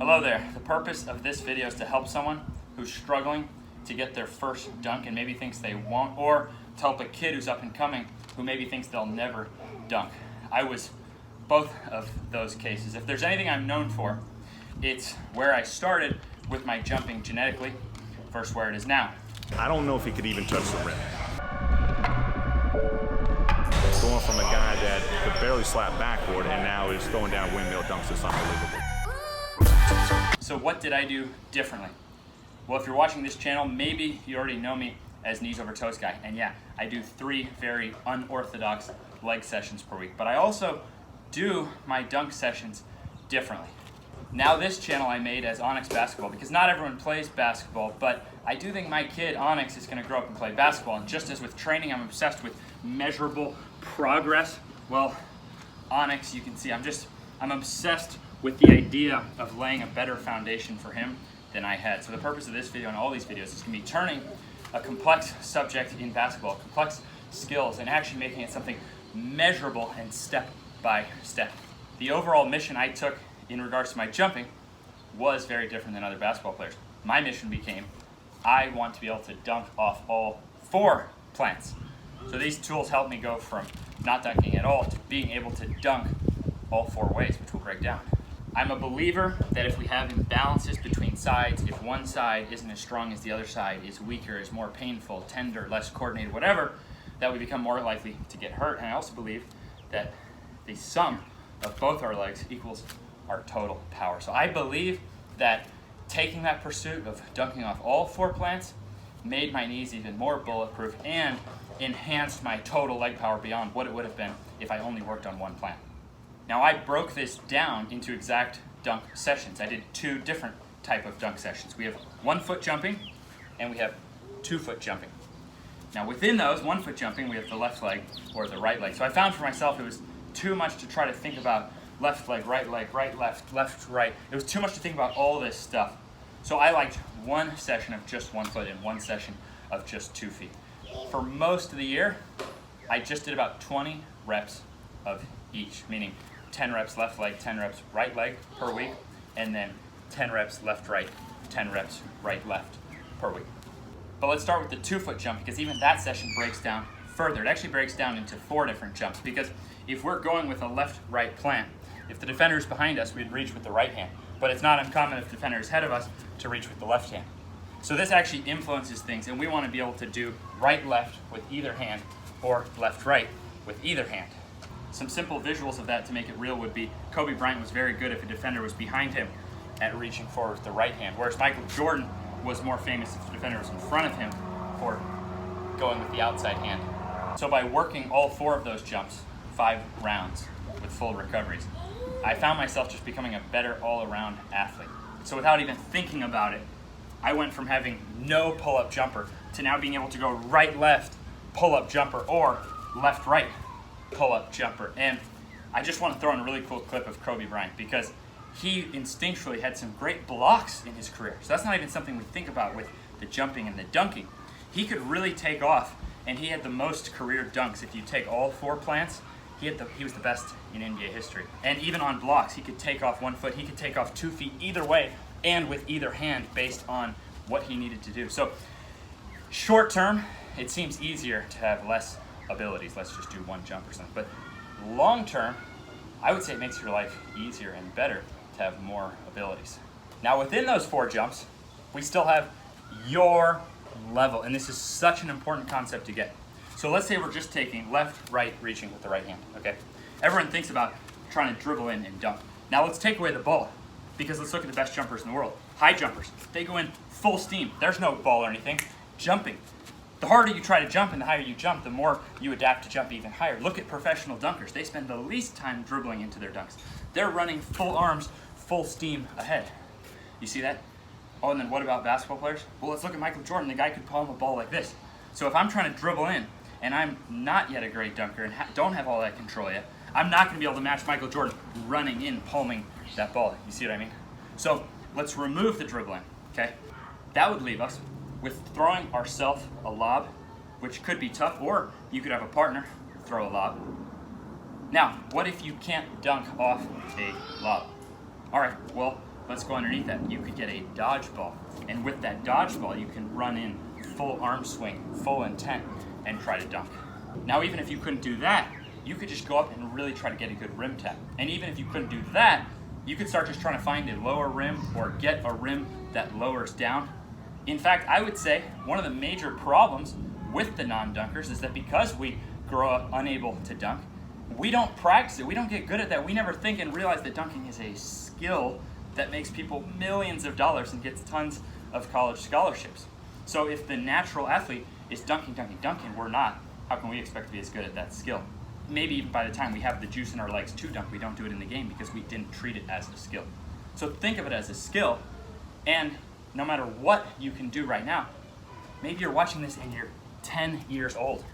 Hello there. The purpose of this video is to help someone who's struggling to get their first dunk and maybe thinks they won't, or to help a kid who's up and coming who maybe thinks they'll never dunk. I was both of those cases. If there's anything I'm known for, it's where I started with my jumping genetically versus where it is now. I don't know if he could even touch the rim. Going from a guy that could barely slap backboard and now is throwing down windmill dunks is unbelievable. So what did I do differently? Well, if you're watching this channel, maybe you already know me as Knees Over Toes Guy. And yeah, I do 3 very unorthodox leg sessions per week. But I also do my dunk sessions differently. Now this channel I made as Onyx Basketball because not everyone plays basketball, but I do think my kid Onyx is going to grow up and play basketball. And just as with training, I'm obsessed with measurable progress. Well, Onyx, you can see I'm obsessed with the idea of laying a better foundation for him than I had. So the purpose of this video and all these videos is going to be turning a complex subject in basketball, complex skills, and actually making it something measurable and step by step. The overall mission I took in regards to my jumping was very different than other basketball players. My mission became, I want to be able to dunk off all 4 plants. So these tools help me go from not dunking at all to being able to dunk all 4 ways, which we'll break down. I'm a believer that if we have imbalances between sides, if one side isn't as strong as the other side, is weaker, is more painful, tender, less coordinated, whatever, that we become more likely to get hurt. And I also believe that the sum of both our legs equals our total power. So I believe that taking that pursuit of dunking off all 4 plants made my knees even more bulletproof and enhanced my total leg power beyond what it would have been if I only worked on one plant. Now I broke this down into exact dunk sessions. I did 2 different type of dunk sessions. We have 1-foot jumping and we have 2-foot jumping. Now within those 1-foot jumping, we have the left leg or the right leg. So I found for myself it was too much to try to think about left, right, left, right. It was too much to think about all this stuff. So I liked one session of just 1 foot and one session of just 2 feet. For most of the year, I just did about 20 reps of each, meaning 10 reps left leg, 10 reps right leg per week, and then 10 reps left, right, 10 reps right, left per week. But let's start with the 2-foot jump because even that session breaks down further. It actually breaks down into 4 different jumps because if we're going with a left-right plant, if the defender is behind us, we'd reach with the right hand. But it's not uncommon if the defender is ahead of us to reach with the left hand. So this actually influences things, and we want to be able to do right-left with either hand or left-right with either hand. Some simple visuals of that to make it real would be Kobe Bryant was very good if a defender was behind him at reaching forward with the right hand, whereas Michael Jordan was more famous if the defender was in front of him for going with the outside hand. So by working all 4 of those jumps, 5 rounds with full recoveries, I found myself just becoming a better all-around athlete. So without even thinking about it, I went from having no pull-up jumper to now being able to go right-left pull-up jumper or left-right pull-up jumper. And I just want to throw in a really cool clip of Kobe Bryant because he instinctually had some great blocks in his career. So that's not even something we think about with the jumping and the dunking. He could really take off, and he had the most career dunks. If you take all 4 plants, he was the best in NBA history. And even on blocks, he could take off 1 foot, he could take off 2 feet either way and with either hand based on what he needed to do. So short term, it seems easier to have less abilities. Let's just do 1 jump or something. But long term, I would say it makes your life easier and better to have more abilities. Now within those 4 jumps, we still have your level. And this is such an important concept to get. So let's say we're just taking left, right, reaching with the right hand, okay? Everyone thinks about trying to dribble in and dunk. Now let's take away the ball because let's look at the best jumpers in the world. High jumpers, they go in full steam. There's no ball or anything. Jumping. The harder you try to jump and the higher you jump, the more you adapt to jump even higher. Look at professional dunkers. They spend the least time dribbling into their dunks. They're running full arms, full steam ahead. You see that? Oh, and then what about basketball players? Well, let's look at Michael Jordan. The guy could palm a ball like this. So if I'm trying to dribble in and I'm not yet a great dunker and don't have all that control yet, I'm not going to be able to match Michael Jordan running in, palming that ball. You see what I mean? So let's remove the dribbling, okay? That would leave us with throwing ourselves a lob, which could be tough, or you could have a partner throw a lob. Now, what if you can't dunk off a lob? All right, well, let's go underneath that. You could get a dodgeball, and with that dodgeball, you can run in full arm swing, full intent, and try to dunk. Now, even if you couldn't do that, you could just go up and really try to get a good rim tap. And even if you couldn't do that, you could start just trying to find a lower rim or get a rim that lowers down. In fact, I would say one of the major problems with the non-dunkers is that because we grow up unable to dunk, we don't practice it, we don't get good at that. We never think and realize that dunking is a skill that makes people millions of dollars and gets tons of college scholarships. So if the natural athlete is dunking, we're not, how can we expect to be as good at that skill? Maybe even by the time we have the juice in our legs to dunk, we don't do it in the game because we didn't treat it as a skill. So think of it as a skill, and no matter what you can do right now, maybe you're watching this and you're 10 years old.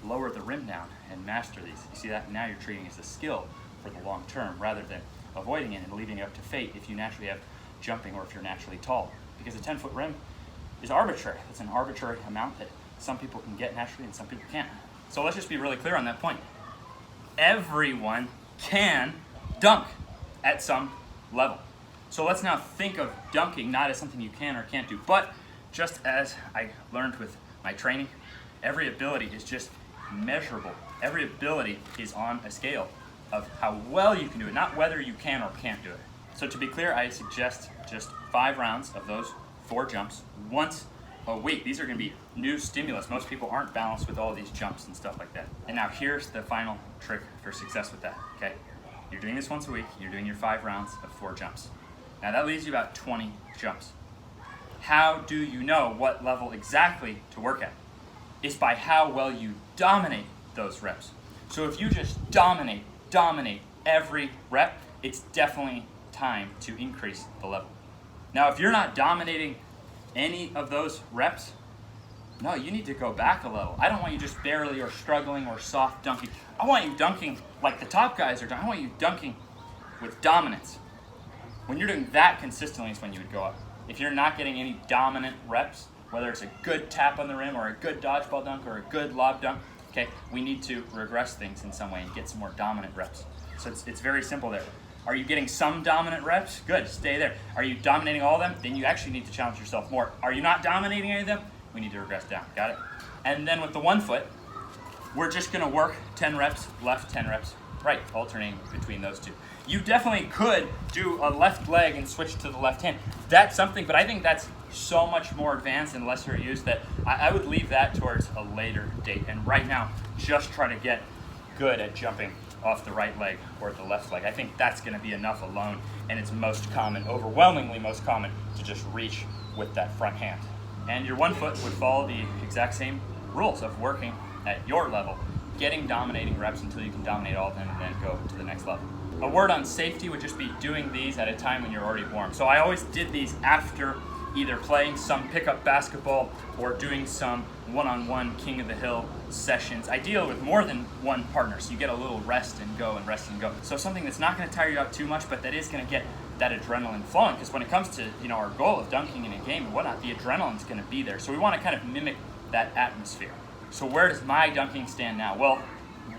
Lower the rim down and master these. You see that? Now you're treating it as a skill for the long term rather than avoiding it and leaving it up to fate if you naturally have jumping or if you're naturally tall. Because a 10-foot rim is arbitrary. It's an arbitrary amount that some people can get naturally and some people can't. So let's just be really clear on that point. Everyone can dunk at some level. So let's now think of dunking not as something you can or can't do, but just as I learned with my training, every ability is just measurable. Every ability is on a scale of how well you can do it, not whether you can or can't do it. So to be clear, I suggest just 5 rounds of those 4 jumps once a week. These are going to be new stimulus. Most people aren't balanced with all these jumps and stuff like that. And now here's the final trick for success with that, okay? You're doing this once a week. You're doing your 5 rounds of 4 jumps. Now that leaves you about 20 jumps. How do you know what level exactly to work at? It's by how well you dominate those reps. So if you just dominate every rep, it's definitely time to increase the level. Now, if you're not dominating any of those reps, no, you need to go back a level. I don't want you just barely or struggling or soft dunking. I want you dunking like the top guys are dunking. I want you dunking with dominance. When you're doing that consistently is when you would go up. If you're not getting any dominant reps, whether it's a good tap on the rim or a good dodgeball dunk or a good lob dunk, okay, we need to regress things in some way and get some more dominant reps. So it's very simple there. Are you getting some dominant reps? Good, stay there. Are you dominating all of them? Then you actually need to challenge yourself more. Are you not dominating any of them? We need to regress down, got it? And then with the 1 foot, we're just gonna work 10 reps left, 10 reps right, alternating between those two. You definitely could do a left leg and switch to the left hand. That's something, but I think that's so much more advanced and lesser used that I would leave that towards a later date. And right now, just try to get good at jumping off the right leg or the left leg. I think that's gonna be enough alone, and it's most common, overwhelmingly most common, to just reach with that front hand. And your 1 foot would follow the exact same rules of working at your level, getting dominating reps until you can dominate all of them and then go to the next level. A word on safety would just be doing these at a time when you're already warm. So I always did these after either playing some pickup basketball or doing some one-on-one King of the Hill sessions. Ideal with more than one partner, so you get a little rest and go and rest and go. So something that's not gonna tire you out too much, but that is gonna get that adrenaline flowing, because when it comes to our goal of dunking in a game and whatnot, the adrenaline's gonna be there. So we wanna kind of mimic that atmosphere. So where does my dunking stand now? Well,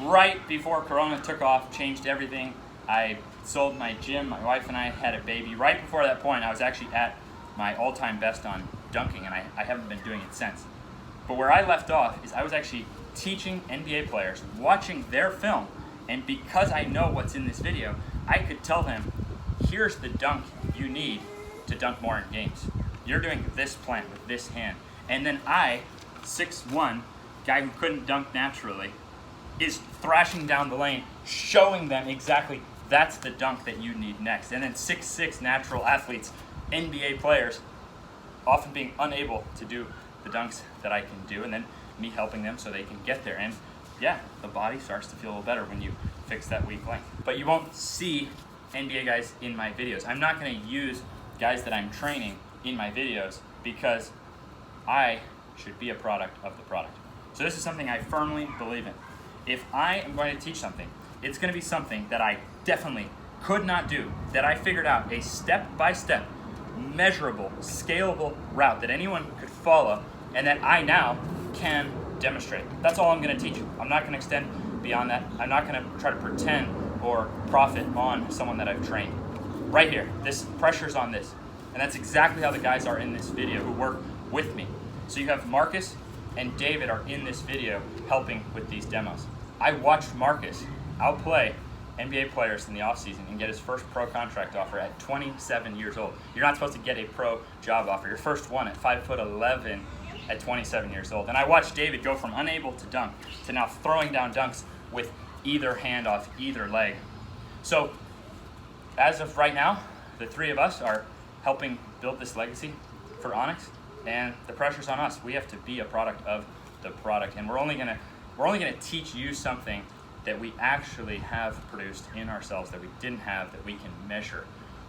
right before Corona took off, changed everything, I sold my gym, my wife and I had a baby. Right before that point, I was actually at my all-time best on dunking, and I haven't been doing it since. But where I left off is I was actually teaching NBA players, watching their film, and because I know what's in this video, I could tell them, here's the dunk you need to dunk more in games. You're doing this plant with this hand. And then I, 6'1", guy who couldn't dunk naturally, is thrashing down the lane, showing them exactly that's the dunk that you need next. And then 6'6" natural athletes, NBA players, often being unable to do the dunks that I can do, and then me helping them so they can get there. And yeah, the body starts to feel a little better when you fix that weak link. But you won't see NBA guys in my videos. I'm not going to use guys that I'm training in my videos because I should be a product of the product. So this is something I firmly believe in. If I am going to teach something, it's going to be something that I definitely could not do, that I figured out a step-by-step, measurable, scalable route that anyone could follow, and that I now can demonstrate. That's all I'm going to teach you. I'm not going to extend beyond that. I'm not going to try to pretend or profit on someone that I've trained. right here. This pressure's on this. And that's exactly how the guys are in this video who work with me. So you have Marcus and David are in this video helping with these demos. I watched Marcus outplay NBA players in the offseason and get his first pro contract offer at 27 years old. You're not supposed to get a pro job offer. Your first one at 5'11" at 27 years old. And I watched David go from unable to dunk to now throwing down dunks with either hand off either leg. So as of right now, the three of us are helping build this legacy for Onyx, and the pressure's on us. We have to be a product of the product, and we're only gonna teach you something that we actually have produced in ourselves that we didn't have, that we can measure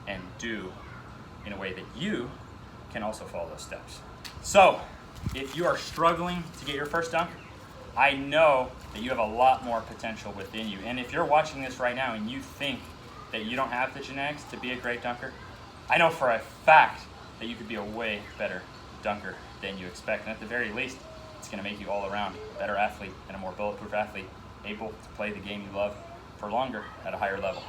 and do in a way that you can also follow those steps. So if you are struggling to get your first dunk, I know that you have a lot more potential within you. And if you're watching this right now and you think that you don't have the genetics to be a great dunker, I know for a fact that you could be a way better dunker than you expect. And at the very least, it's gonna make you all around a better athlete and a more bulletproof athlete, able to play the game you love for longer at a higher level.